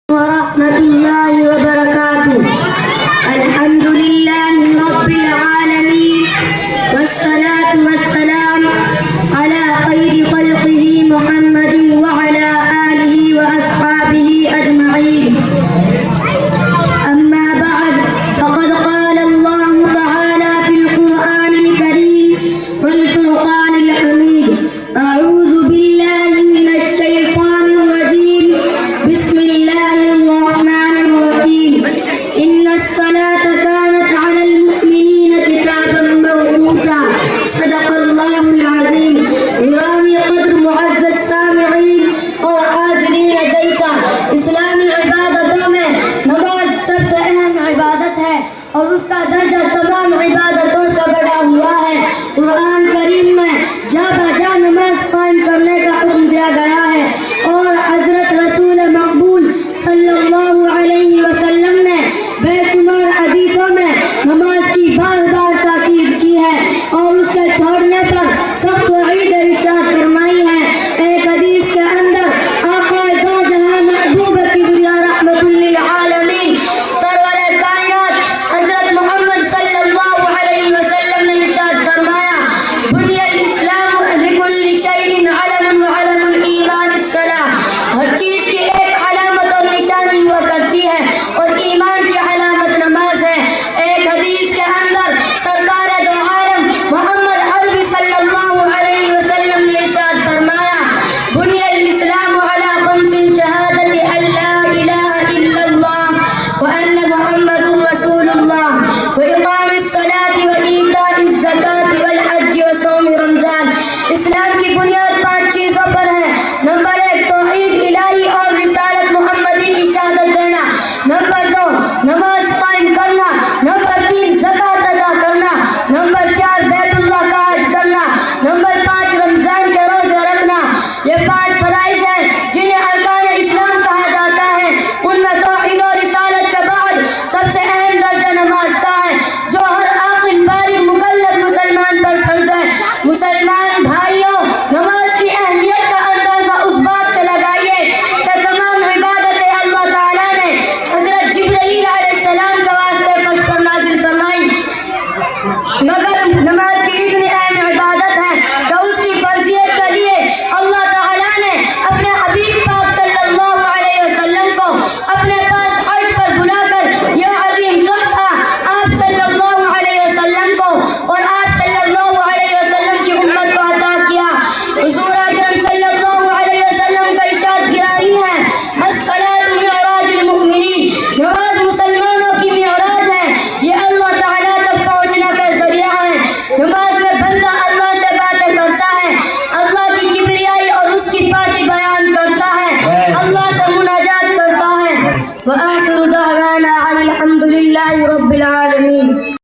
ورحمة الله وبركاته. الحمد لله رب العالمين والصلاة والسلام على خير خلقه محمد وعلى آله وأصحابه أجمعين. أما بعد فقد قال الله تعالى في القرآن الكريم والفرقان الحميد: أعوذ بالله من الشيطان الرجيم. بسم الله الرحمن الرحيم. إن الصلاة كانت على المؤمنين كتابا موقوتا. صدق الله العظيم. گرامی قدر معزز سامعین اور حاضرین جلسہ، اسلامی عبادتوں میں نماز سب سے اہم عبادت ہے اور اس کا درجہ تمام عبادتوں سے بڑا ہوا ہے. قرآن کریم میں جا بجا نماز قائم کرنے کا حکم دیا گیا ہے اور حضرت رسول مقبول صلی اللہ علیہ وسلم نے بے شمار حدیثوں میں نماز کی بار بار تاکید کی ہے اور اس کے چھوڑنے پر سخت وعید ارشاد فرمائی ہے. ایک حدیث کے اندر آقا دو جہاں محبوب کبریا رحمت للعالمین سرور کائنات حضرت محمد صلی اللہ علیہ وسلم نے ارشاد فرمایا: بنی الاسلام لکل شیء علم وعلم الایمان الصلاۃ. ہر چیز کی ایک علامت اور نشانی ہوا کرتی ہے اور ایمان کی علامت نماز ہے. ایک حدیث کے اندر سرکار دو عالم محمد عربی صلی اللہ علیہ وسلم نے ارشاد فرمایا: بنی الاسلام علی خمس: شہادت ان لا الہ الا اللہ وان محمد رسول اللہ واقام الصلاۃ وایتاء الزکاۃ والحج وصوم رمضان. اسلام کی بنیاد 5 چیزوں پر ہے. نمبر 1 توحید الہی اور رسالت محمدی کی شہادت دینا. نمبر 2 نماز قائم کرنا. نمبر 3 زکوٰۃ ادا کرنا. نمبر 4 بیت اللہ کا حج کرنا. نمبر 5 رمضان کے روزے رکھنا. یہ 5 فرائض ہیں جنہیں ارکان اسلام کہا جاتا ہے. ان میں توحید اور رسالت کے بعد سب سے اہم درجہ نماز کا ہے جو ہر عاقل بالغ مکلف مسلمان پر فرض ہے. مسلمان بھائیوں، نماز کی اہمیت کا اندازہ اس بات سے لگائیے کہ تمام عبادتیں اللہ تعالیٰ نے حضرت جبرائیل علیہ السلام کے واسطے فرض پر نازل فرمائی، مگر نماز کی اتنی اہم عبادت ہے کہ اس کی فرضیت کے لیے اللہ تعالیٰ نے اپنے حبیب پاک صلی اللہ علیہ وسلم کو اپنے پاس عرش پر بلا کر یہ عظیم تحفہ آپ صلی اللہ علیہ وسلم کو اور آپ صلی اللہ علیہ وسلم کی امت کو عطا کیا. حضور اکرم صلی اللہ علیہ وسلم کا ارشاد گرامی ہے: الصلاۃ معراج المؤمنین. نماز مسلمانوں کی معراج ہے. یہ اللہ تعالیٰ تک پہنچنے کا ذریعہ ہے. نماز میں بندہ اللہ سے باتیں کرتا ہے، اللہ کی کبریائی اور اس کی پاکی بیان کرتا ہے، اللہ سے مناجات کرتا ہے. وآخر دعوانا ان الحمد للہ رب العالمین.